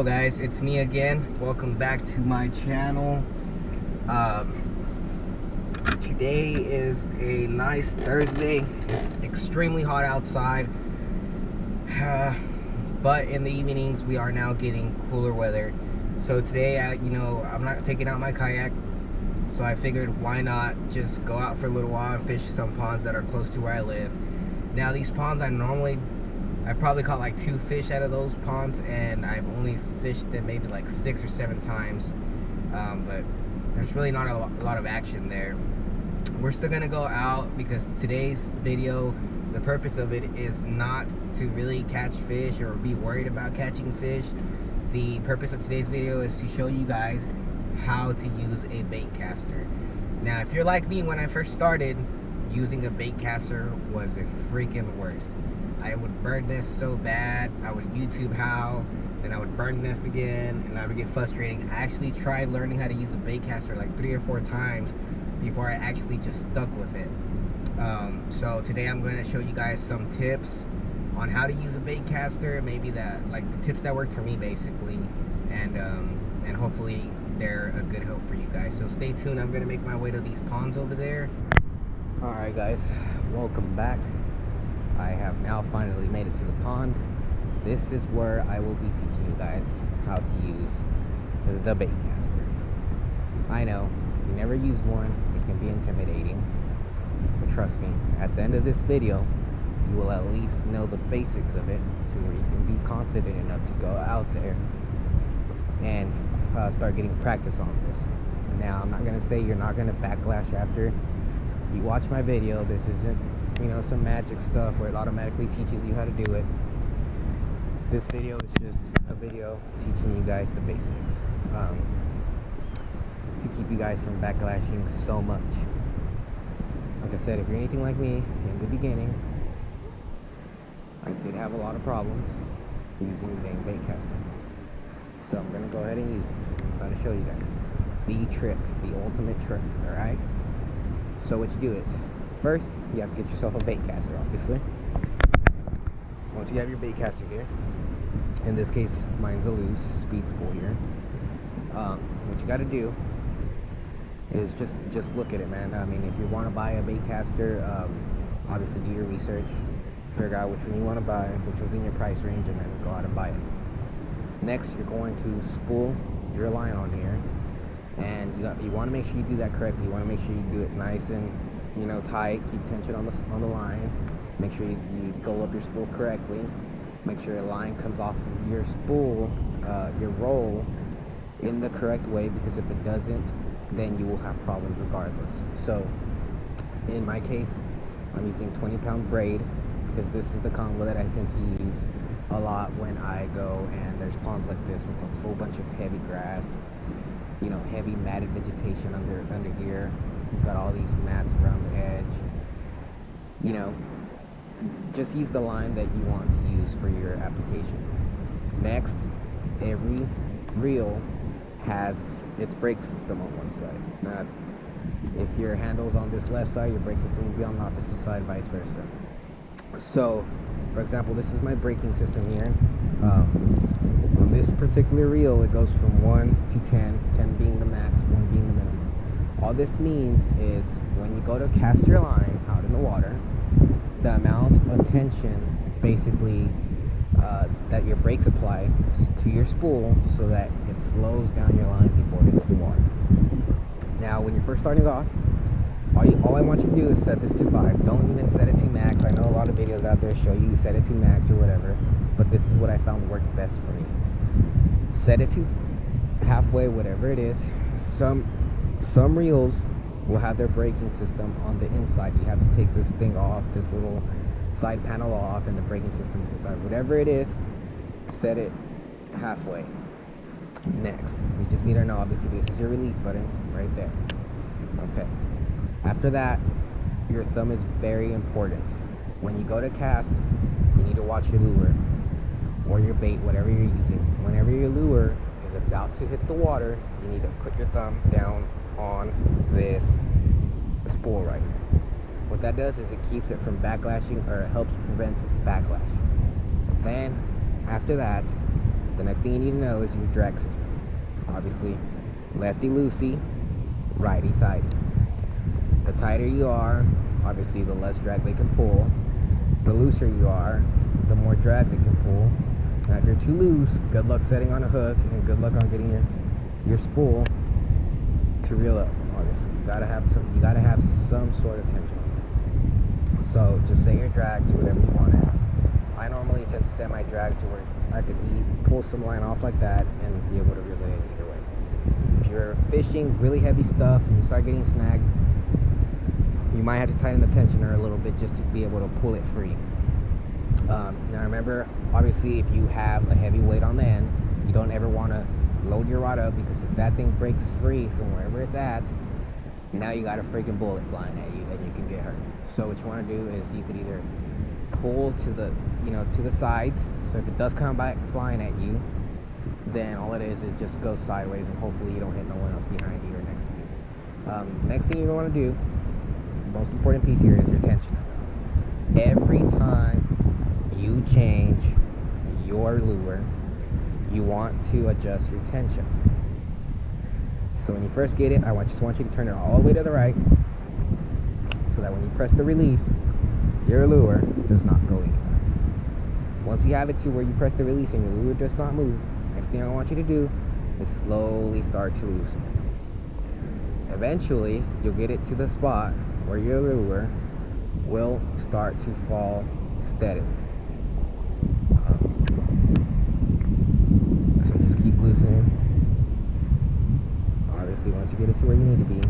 Hello guys, it's me again. Welcome back to my channel. Today is a nice Thursday. It's extremely hot outside, but in the evenings we are now getting cooler weather. So today, I'm not taking out my kayak, so I figured why not just go out for a little while and fish some ponds that are close to where I live. Now these ponds I've probably caught like 2 fish out of those ponds, and I've only fished them maybe like 6 or 7 times, but there's really not a lot of action there. We're still gonna go out because today's video, the purpose of it is not to really catch fish or be worried about catching fish. The purpose of today's video is to show you guys how to use a bait caster. Now if you're like me, when I first started, using a bait caster was the freaking worst. I would bird nest so bad. I would YouTube how, then I would bird nest again, and I would get frustrating. I actually tried learning how to use a bait caster like 3 or 4 times before I actually just stuck with it. So today I'm going to show you guys some tips on how to use a bait caster, maybe the tips that worked for me basically, and hopefully they're a good help for you guys. So stay tuned. I'm going to make my way to these ponds over there. Alright guys, welcome back. I have now finally made it to the pond. This is where I will be teaching you guys how to use the bait caster. I know, if you never used one, it can be intimidating, but trust me, at the end of this video, you will at least know the basics of it to where you can be confident enough to go out there and start getting practice on this. Now, I'm not going to say you're not going to backlash after you watch my video. This isn't some magic stuff where it automatically teaches you how to do it. This video is just a video teaching you guys the basics, to keep you guys from backlashing so much. Like I said, if you're anything like me in the beginning, I did have a lot of problems using the bait caster. So I'm going to go ahead and use it. I'm going to show you guys the trick, the ultimate trick, alright? So what you do is, first, you have to get yourself a bait caster, obviously. Once you have your bait caster here, in this case, mine's a loose speed spool here. What you got to do is just look at it, man. I mean, if you want to buy a bait caster, obviously do your research, figure out which one you want to buy, which one's in your price range, and then go out and buy it. Next, you're going to spool your line on here, and you want to make sure you do that correctly. You want to make sure you do it nice and tight, keep tension on the line. Make sure you fill up your spool correctly. Make sure your line comes off of your spool, your roll, in the correct way, because if it doesn't, then you will have problems regardless. So, in my case, I'm using 20-pound braid, because this is the combo that I tend to use a lot when I go and there's ponds like this with a full bunch of heavy grass, heavy matted vegetation under here. You've got all these mats around the edge. Just use the line that you want to use for your application. Next, every reel has its brake system on one side. Now, if your handle's on this left side, your brake system will be on the opposite side, vice versa. So, for example, this is my braking system here. On this particular reel, it goes from 1 to 10, 10 being the max, 1 being the minimum. All this means is when you go to cast your line out in the water, the amount of tension basically that your brakes apply to your spool so that it slows down your line before it hits the water. Now, when you're first starting off, all I want you to do is set this to 5. Don't even set it to max. I know a lot of videos out there show you set it to max or whatever, but this is what I found worked best for me. Set it to halfway, whatever it is. Some reels will have their braking system on the inside. You have to take this thing off, this little side panel off, and the braking system is inside. Whatever it is, set it halfway. Next, you just need to know, obviously, this is your release button right there. Okay. After that, your thumb is very important. When you go to cast, you need to watch your lure or your bait, whatever you're using. Whenever your lure is about to hit the water, you need to put your thumb down on this spool right here. What that does is it keeps it from backlashing, or it helps prevent backlash. Then after that, the next thing you need to know is your drag system. Obviously, lefty loosey, righty tighty. The tighter you are, obviously the less drag they can pull. The looser you are, the more drag they can pull. Now if you're too loose, good luck setting on a hook and good luck on getting your spool to reel up. Obviously, you gotta have some sort of tension. So just set your drag to whatever you want it. I normally tend to set my drag to where I could pull some line off like that and be able to reel it in either way. If you're fishing really heavy stuff and you start getting snagged, you might have to tighten the tensioner a little bit just to be able to pull it free. Now remember, obviously if you have a heavy weight on the end, you don't ever want to load your rod up, because if that thing breaks free from wherever it's at, now you got a freaking bullet flying at you and you can get hurt. So what you want to do is you could either pull to the sides, so if it does come back flying at you, then all it is just goes sideways and hopefully you don't hit no one else behind you or next to you. Next thing you want to do, most important piece here, is your tension. Every time you change your lure, you want to adjust your tension. So when you first get it, I just want you to turn it all the way to the right, so that when you press the release, your lure does not go anywhere. Once you have it to where you press the release and your lure does not move, next thing I want you to do is slowly start to loosen it. Eventually, you'll get it to the spot where your lure will start to fall steadily. So just keep loosening. Obviously, once you get it to where you need to be,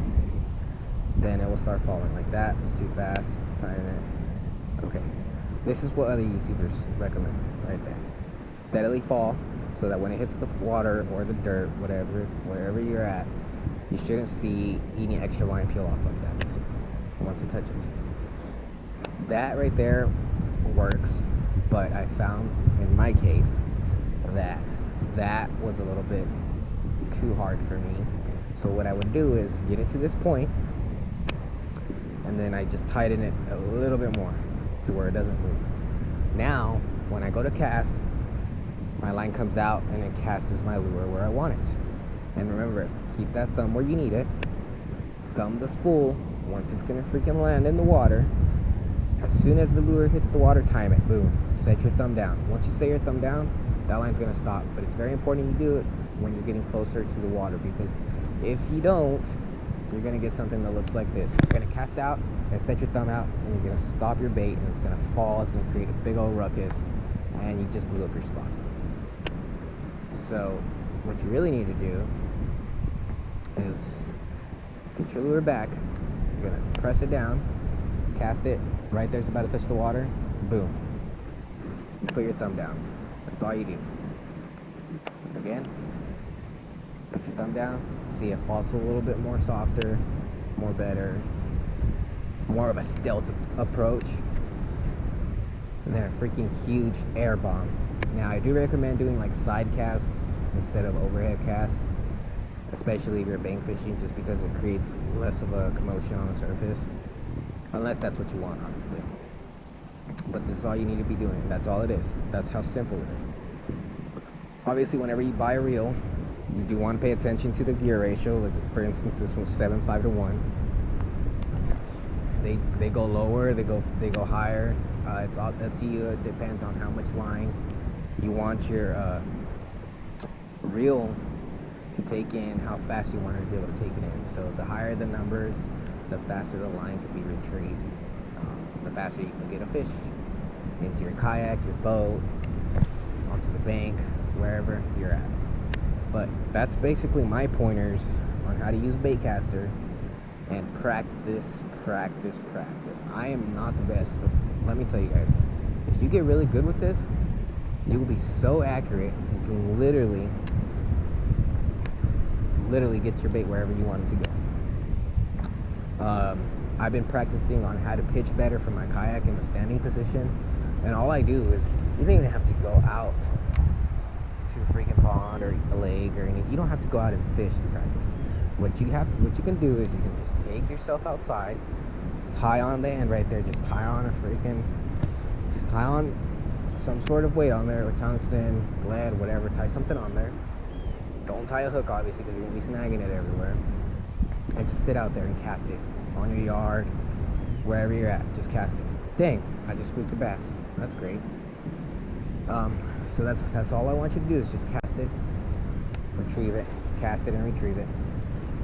then it will start falling. Like that, it's too fast, tighten it. Okay, this is what other YouTubers recommend right there. Steadily fall, so that when it hits the water or the dirt, wherever you're at, you shouldn't see any extra line peel off like that, basically, once it touches. That right there works, but I found in my case that was a little bit too hard for me. So what I would do is get it to this point, and then I just tighten it a little bit more to where it doesn't move. Now, when I go to cast, my line comes out and it casts my lure where I want it. And remember, keep that thumb where you need it. Thumb the spool once it's gonna freaking land in the water. As soon as the lure hits the water, time it. Boom. Set your thumb down. Once you set your thumb down, that line's gonna stop. But it's very important you do it when you're getting closer to the water, because if you don't, you're gonna get something that looks like this. You're gonna cast out and set your thumb out, and you're gonna stop your bait, and it's gonna fall. It's gonna create a big old ruckus, and you just blew up your spot. So what you really need to do is get your lure back. You're gonna press it down, cast it right there. It's about to touch the water. Boom. You put your thumb down. That's all you do. Again, put your thumb down. See, it falls a little bit more softer, more better, more of a stealth approach. And then a freaking huge air bomb. Now, I do recommend doing like side cast instead of overhead cast, especially if you're bank fishing, just because it creates less of a commotion on the surface, unless that's what you want, obviously. But this is all you need to be doing. That's all it is. That's how simple it is. Obviously, whenever you buy a reel, you do want to pay attention to the gear ratio. Like, for instance, this was 7:5 to 1. They go lower, they go higher. It's all up to you. It depends on how much line you want your reel to take in, how fast you want to be able to take it in. So the higher the numbers, the faster the line can be retrieved. The faster you can get a fish into your kayak, your boat, onto the bank, wherever you're at. But that's basically my pointers on how to use baitcaster, and practice. I am not the best, but let me tell you guys, if you get really good with this, you will be so accurate. You can literally get your bait wherever you want it to go. I've been practicing on how to pitch better for my kayak in the standing position, and all I do is, you don't even have to go out to a freaking pond or a lake or anything. You don't have to go out and fish to practice. What you can do is you can just take yourself outside, tie on the end right there, just tie on some sort of weight on there, or tungsten, lead, whatever. Tie something on there. Don't tie a hook, obviously, because you're going to be snagging it everywhere. And just sit out there and cast it on your yard, wherever you're at. Just cast it. Dang, I just spooked the bass. That's great. So that's all I want you to do is just cast it, retrieve it, cast it and retrieve it.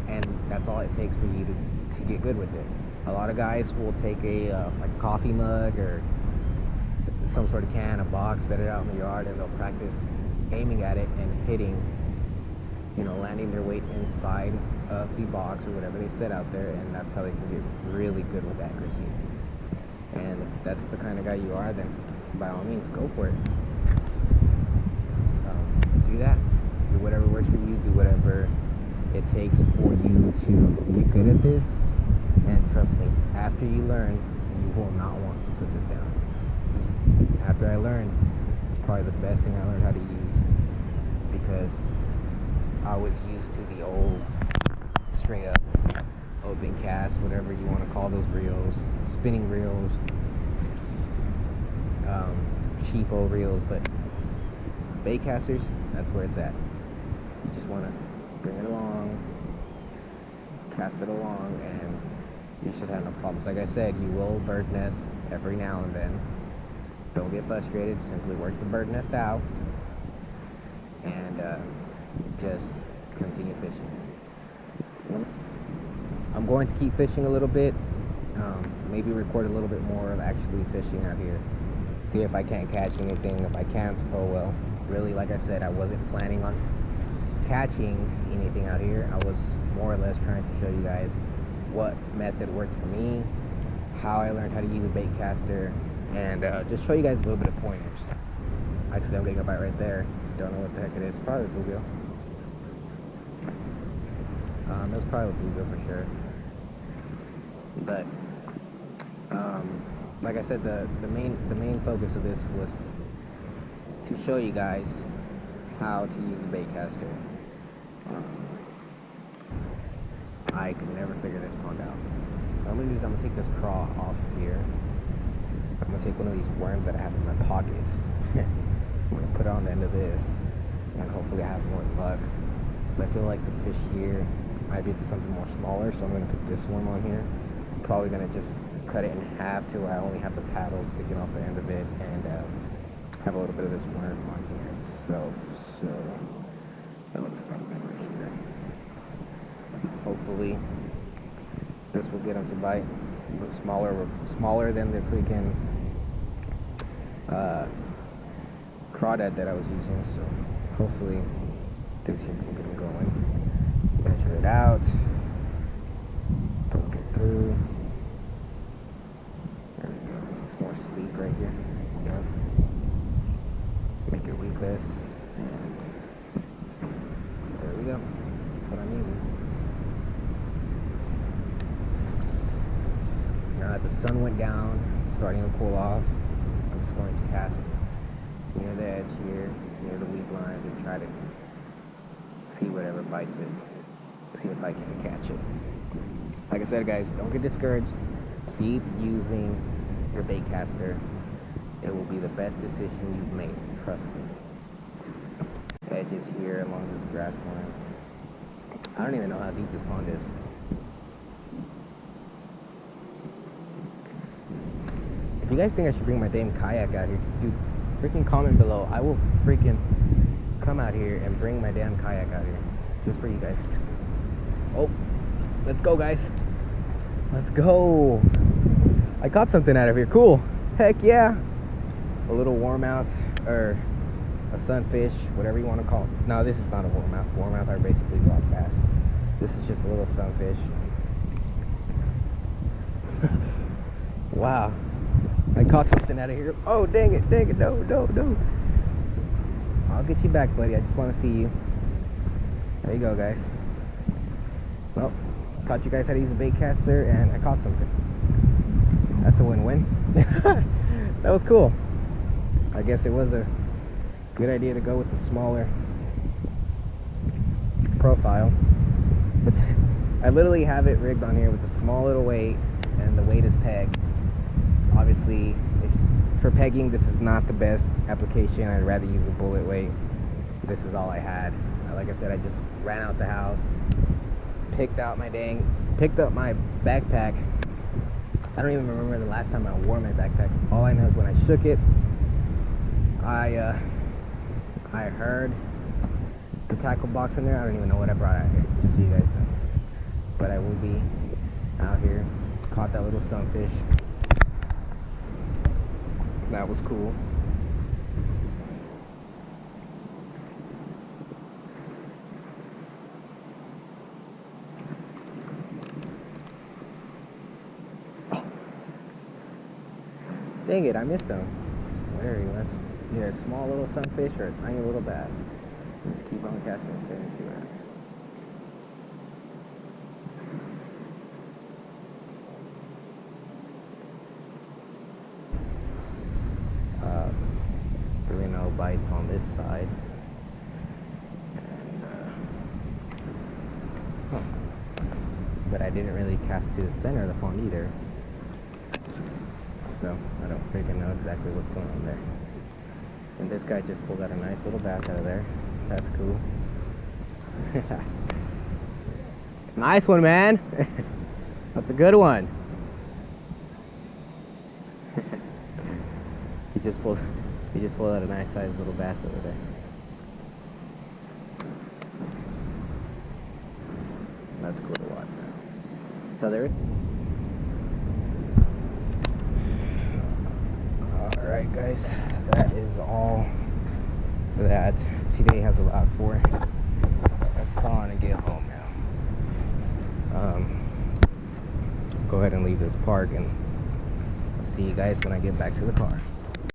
And that's all it takes for you to get good with it. A lot of guys will take a like a coffee mug or some sort of can, a box, set it out in the yard, and they'll practice aiming at it and hitting, landing their weight inside of the box or whatever they set out there, and that's how they can get really good with accuracy. And if that's the kind of guy you are, then by all means, go for it. Do that. Do whatever works for you. Do whatever it takes for you to get good at this. And trust me, after you learn, you will not want to put this down. This is, after I learned, it's probably the best thing I learned how to use, because I was used to the old straight up open cast, whatever you want to call those reels, spinning reels, cheapo reels, but baitcasters, that's where it's at. You just want to bring it along, cast it along, and you should have no problems. Like I said, you will bird nest every now and then. Don't get frustrated, simply work the bird nest out, and just continue fishing. I'm going to keep fishing a little bit, maybe record a little bit more of actually fishing out here. See if I can't catch anything. If I can't, oh well. Really, like I said, I wasn't planning on catching anything out here. I was more or less trying to show you guys what method worked for me, how I learned how to use a baitcaster, and just show you guys a little bit of pointers. Actually, I'm getting a bite right there. Don't know what the heck it is. Probably a bluegill. It was probably a bluegill for sure. But like I said, the main focus of this was to show you guys how to use a baitcaster. I could never figure this pond out. What I'm gonna do is I'm gonna take this craw off of here. I'm gonna take one of these worms that I have in my pockets. I'm gonna put it on the end of this, and hopefully I have more luck. Because I feel like the fish here might be to something more smaller, so I'm gonna put this worm on here. I'm probably gonna just cut it in half till I only have the paddle sticking off the end of it, and have a little bit of this worm on here itself. So that looks about right here. Hopefully this will get him to bite. But smaller than the freaking crawdad that I was using. So hopefully this here can get him going. Measure it out. Poke it through. There we go. It's more sleek right here. Yep. Make it weedless, and there we go. That's what I'm using. Now that the sun went down, it's starting to cool off, I'm just going to cast near the edge here, near the weed lines, and try to see whatever bites it. See if I can catch it. Like I said, guys, don't get discouraged. Keep using your baitcaster. It will be the best decision you've made. Trust me. Edges here along this grass lines. I don't even know how deep this pond is. If you guys think I should bring my damn kayak out here, dude, freaking comment below. I will freaking come out here and bring my damn kayak out here. Just for you guys. Oh, let's go, guys. Let's go. I caught something out of here. Cool. Heck yeah. A little warmouth, or a sunfish, whatever you want to call it. No, this is not a warmouth. Warmouth are basically rock bass. This is just a little sunfish. Wow. I caught something out of here. Oh, dang it, no. I'll get you back, buddy. I just want to see you. There you go, guys. Well, taught you guys how to use a baitcaster, and I caught something. That's a win-win. That was cool. I guess it was a good idea to go with the smaller profile. But I literally have it rigged on here with a small little weight, and the weight is pegged. Obviously, if For pegging, this is not the best application. I'd rather use a bullet weight. This is all I had. Like I said, I just ran out the house, picked up my backpack. I don't even remember the last time I wore my backpack. All I know is when I shook it, I heard the tackle box in there. I don't even know what I brought out here, just so you guys know. But I will be out here. Caught that little sunfish. That was cool. Dang it, I missed him. There he was. Either a small little sunfish or a tiny little bass. Just keep on casting it there and see what happens. Really no bites on this side. But I didn't really cast to the center of the pond either. So I don't freaking know exactly what's going on there. And this guy just pulled out a nice little bass out of there. That's cool. Nice one, man. That's a good one. He just pulled out a nice sized little bass over there. That's cool to watch, man. So there. Alright guys, that is all that today has allowed for. Let's call on and get home now. Go ahead and leave this park and I'll see you guys when I get back to the car.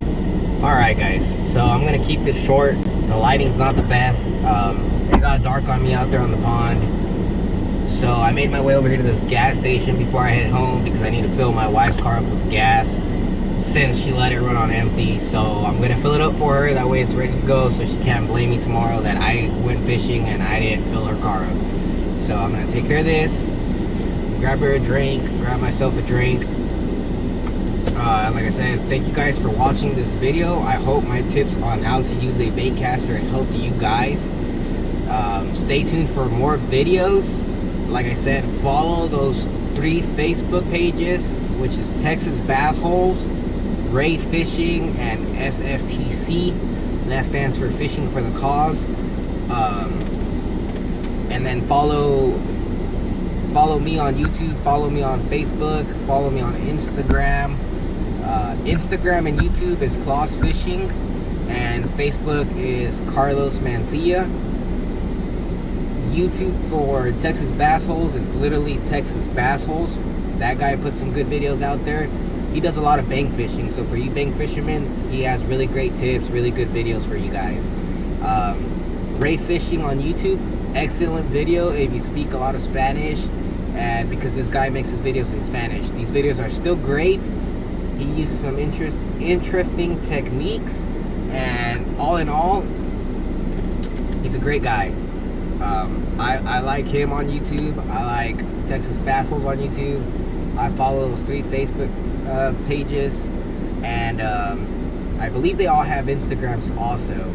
Alright guys, so I'm going to keep this short. The lighting's not the best. It got dark on me out there on the pond. So I made my way over here to this gas station before I head home because I need to fill my wife's car up with gas since she let it run on empty. So I'm gonna fill it up for her, that way it's ready to go so she can't blame me tomorrow that I went fishing and I didn't fill her car up. So I'm gonna take care of this, grab her a drink, grab myself a drink. Like I said, thank you guys for watching this video. I hope my tips on how to use a bait caster helped you guys. Stay tuned for more videos. Like I said, follow those 3 Facebook pages, which is Texas Bass Holes, Ray Fishing, and FFTC. That stands for Fishing for the Cause. And then follow me on YouTube, follow me on Facebook, follow me on Instagram. Instagram and YouTube is Claus Fishing, and Facebook is Carlos Mancilla. YouTube for Texas Bass Holes is literally Texas Bass Holes. That guy puts some good videos out there. He does a lot of bank fishing, so for you bank fishermen, he has really great tips, really good videos for you guys. Ray Fishing on YouTube, excellent video if you speak a lot of Spanish, and because this guy makes his videos in Spanish. These videos are still great. He uses some interesting techniques, and all in all, he's a great guy. I like him on YouTube. I like Texas Bass Holes on YouTube. I follow those 3 Facebook pages, and I believe they all have Instagrams also.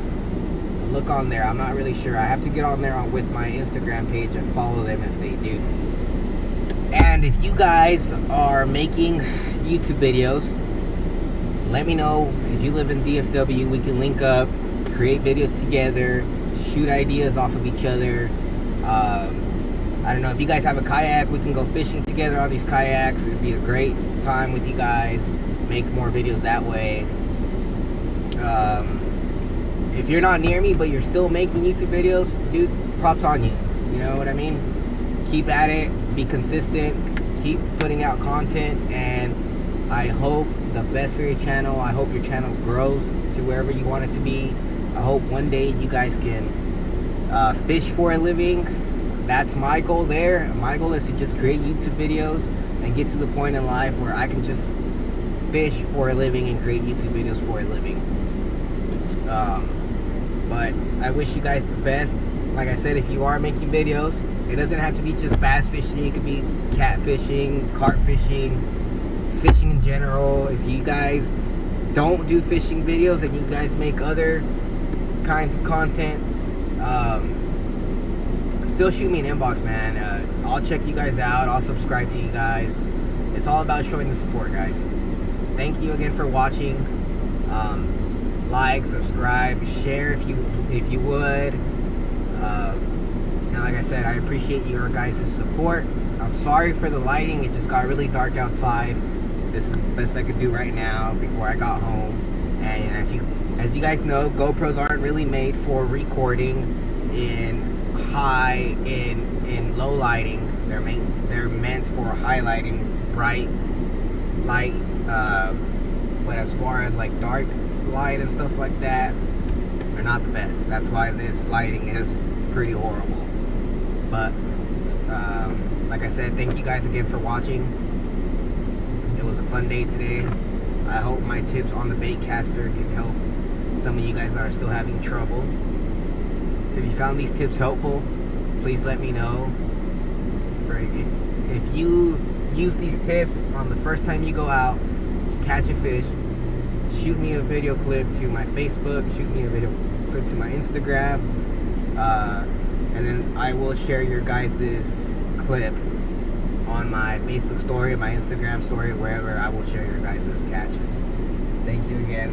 Look on there. I'm not really sure. I have to get on there with my Instagram page and follow them if they do. And if you guys are making YouTube videos, let me know. If you live in DFW, we can link up, create videos together, shoot ideas off of each other. I don't know, if you guys have a kayak, we can go fishing together on these kayaks. It'd be a great time with you guys. Make more videos that way. If you're not near me but you're still making YouTube videos, dude, props on you. You know what I mean? Keep at it, be consistent, keep putting out content, and I hope the best for your channel. I hope your channel grows to wherever you want it to be. I hope one day you guys can fish for a living. That's my goal there. My goal is to just create YouTube videos and get to the point in life where I can just fish for a living and create YouTube videos for a living. But I wish you guys the best. Like I said, if you are making videos, it doesn't have to be just bass fishing. It could be cat fishing, carp fishing, fishing in general. If you guys don't do fishing videos and you guys make other kinds of content, still shoot me an inbox, man. I'll check you guys out. I'll subscribe to you guys. It's all about showing the support, guys. Thank you again for watching. Like, subscribe, share if you would. And like I said, I appreciate your guys' support. I'm sorry for the lighting. It just got really dark outside. This is the best I could do right now before I got home. And as you guys know, GoPros aren't really made for recording in low lighting. They're meant for highlighting, bright light. But as far as like dark light and stuff like that, they're not the best. That's why this lighting is pretty horrible. But like I said, thank you guys again for watching. It was a fun day today. I hope my tips on the baitcaster can help some of you guys that are still having trouble. If you found these tips helpful, please let me know. If you use these tips on the first time you go out, you catch a fish, shoot me a video clip to my Facebook, shoot me a video clip to my Instagram, and then I will share your guys' clip on my Facebook story, my Instagram story, wherever. I will share your guys' catches. Thank you again.